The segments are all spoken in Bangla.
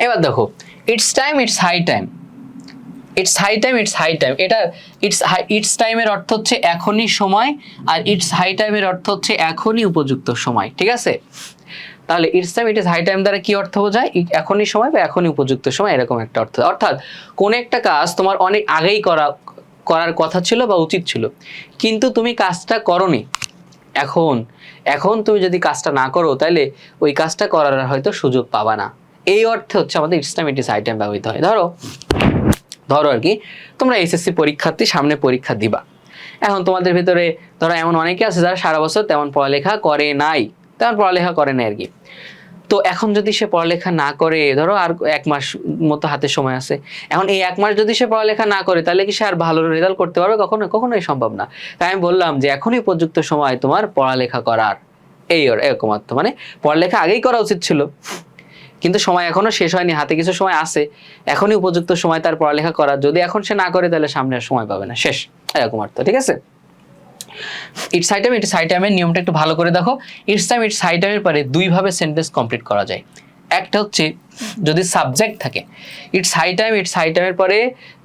এবার দেখো it's time, it's high time, it's high time, it's high time, এটা ইটস টাইমের অর্থ হচ্ছে এখনই সময়, আর ইটস হাই টাইমের অর্থ হচ্ছে এখনই উপযুক্ত সময়, ঠিক আছে? তাহলে it's time, it is high time দ্বারা কি অর্থ বোঝায়? এখনই সময় বা এখনই উপযুক্ত সময়, এরকম একটা অর্থ। অর্থাৎ কোন একটা কাজ তোমার অনেক আগেই করার কথা ছিল বা উচিত ছিল, কিন্তু তুমি কাজটা করোনি। এখন তুমি যদি কাজটা না করো তাহলে ওই কাজটা করার হয়তো সুযোগ পাবা না। এই অর্থে হচ্ছে আমাদের it's time, it is high time ব্যবহৃত হয়। ধরো আর কি, তোমরা এসএসসি পরীক্ষার্থী, সামনে পরীক্ষা দিবা। এখন তোমাদের ভিতরে ধরো এমন অনেকে আছে যারা সারা বছর তেমন পড়ালেখা করে নাই আর কি। তো এখন যদি সে পড়ালেখা না করে, ধরো আর 1 মাস মতো হাতে সময় আছে, এখন এই 1 মাস যদি সে পড়ালেখা না করে তাহলে কি সে আর ভালো রেজাল্ট করতে পারবে? কখনোই সম্ভব না। তাই আমি বললাম যে এখনই উপযুক্ত সময় তোমার পড়ালেখা করার, এরকম অর্থ। মানে পড়ালেখা আগেই করা উচিত ছিল, কিন্তু সময় এখনো শেষ হয়নি, হাতে কিছু সময় আছে, এখনই উপযুক্ত সময় তার পড়ালেখা করার। যদি এখন সে না করে তাহলে সামনে আর সময় পাবে না, শেষ, এরকম অর্থ, ঠিক আছে? It's high time, it's high টাইমের নিয়মটা একটু ভালো করে দেখো। ইটস টাইম, ইটস হাই টাইমের পরে দুইভাবে সেন্টেন্স কমপ্লিট করা যায়। একটা হচ্ছে যদি সাবজেক্ট থাকে, it's high time, it's high টাইমের পরে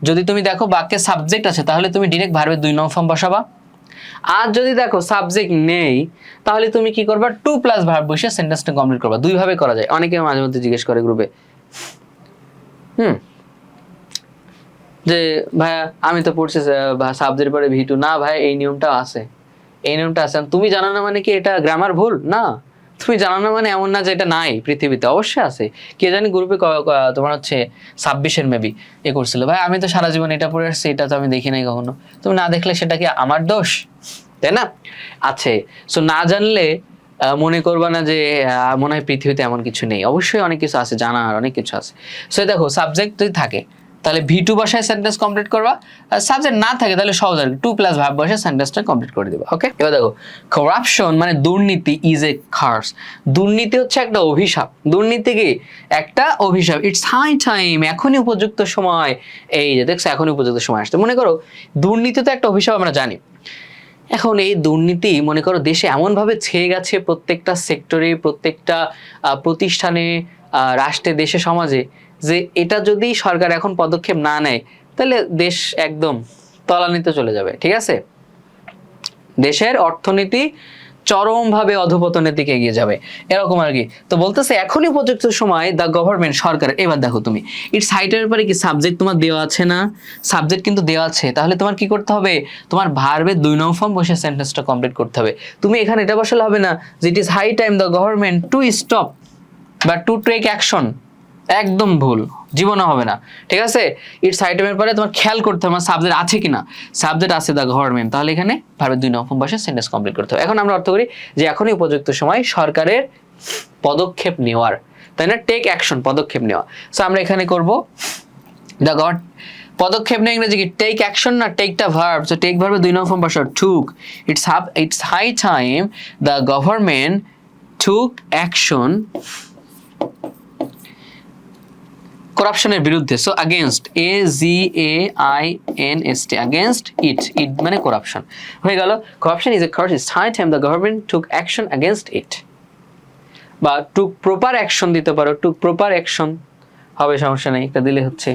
যদি তুমি দেখো বাক্যে সাবজেক্ট আছে, তাহলে তুমি ডিরেক্ট ভার্বের 2 নং ফর্ম বসাবা। আর যদি দেখো সাবজেক্ট নেই, তাহলে তুমি কি করবা? 2+ ভার্ব বসে সেন্টেন্সটা কমপ্লিট করবা। দুইভাবে করা যায়। অনেকে মাঝে মধ্যে জিজ্ঞেস করে গ্রুপে, যে ভাইয়া আমি তো পড়ছি সাবজেক্টের পরে V2। না ভাই, এই নিয়মটা আছে, এই নিয়মটা আছে। তুমি জানো না মানে কি এটা গ্রামার ভুল? না, তুমি জানো না মানে এমন না যে এটা নাই পৃথিবীতে, অবশ্যই আছে। কে জানি গ্রুপে তোমার হচ্ছে 26-এর মেবি করছিল, ভাই আমি তো সারা জীবন এটা পড়ে আসছি, এটা তো আমি দেখি নাই কখনো। তুমি না দেখলে সেটা কি আমার দোষ? তাই না? আছে। সো না জানলে মনে করবা না যে মনে হয় পৃথিবীতে এমন কিছু নেই। অবশ্যই অনেক কিছু আছে, জানার অনেক কিছু আছে। সো দেখো সাবজেক্ট যদি থাকে তাহলে V2 বসায় সেন্টেন্স কমপ্লিট করবা। আর সাবজেক্ট না থাকে তাহলে সহজ আর 2+ ভার্ব বসে সেন্টেন্সটা কমপ্লিট করে দিবা। ওকে, এবার দেখো করাপশন মানে দুর্নীতি ইজ এ কার্স। দুর্নীতি হচ্ছে একটা অভিশাপ। দুর্নীতি কি? একটা অভিশাপ। ইটস হাই টাইম, এখনই উপযুক্ত সময়। এই যে দেখছো, এখনই উপযুক্ত সময় আসছে। মনে করো দুর্নীতি তো একটা অভিশাপ, আমরা জানি। এখন এই দুর্নীতি মনে করো দেশে এমনভাবে ছেয়ে গেছে, প্রত্যেকটা সেক্টরে, প্রত্যেকটা প্রতিষ্ঠানে, রাষ্ট্রে, দেশে, সমাজে, যে এটা যদি সরকার এখন পদক্ষেপ না নেয় তাহলে দেশ একদম তলানিতে চলে যাবে, ঠিক আছে? দেশের অর্থনীতি চরমভাবে অধপতনের দিকে এগিয়ে যাবে, এরকম আর কি। তো বলতেছে এখনই উপযুক্ত সময়, দ্য গভর্নমেন্ট, সরকার। এবার দেখো তুমি ইটস হাইটের পরে কি সাবজেক্ট তোমার দেওয়া আছে না? সাবজেক্ট কিন্তু দেওয়া আছে, তাহলে তোমার কি করতে হবে? তোমার ভার্বের 2 নং ফর্ম বসে সেন্টেন্সটা কমপ্লিট করতে হবে। তুমি এখানে এটা বসালে হবে না যে it is high time the government to stop বা টু টেক অ্যাকশন। একদম ভুল, জীবনে হবে না, ঠিক আছে? ইটস হাই টাইমের পরে তোমার খেয়াল করতে হবে সাবজেক্ট আছে কিনা। সাবজেক্ট আছে দ্য গভর্নমেন্ট, তাহলে এখানে ভার্বের 2 নং ফর্ম বসে সেন্টেন্স কমপ্লিট করতে হবে। এখন আমরা অর্থ করি যে এখনই উপযুক্ত সময় সরকারের পদক্ষেপ নেওয়ার, তাই না? টেক অ্যাকশন, পদক্ষেপ নেওয়া। সো আমরা এখানে করব দ্য পদক্ষেপ নেওয়া ইংরেজি কি? টেক অ্যাকশন না, টেকটা ভার্ব। সো টেক ভার্বের 2 নং ফর্ম বসা টুক। It's high time the government took action করাপশনের বিরুদ্ধে। So against, AGAINST, against it মানে করাপশন হয়ে গেল। Corruption is a curse, it's high time the government took action against it. বা টুক প্রপার অ্যাকশন দিতে পারো, টুক প্রপার অ্যাকশন হবে, সমস্যা নেই, এটা দিলে হচ্ছে।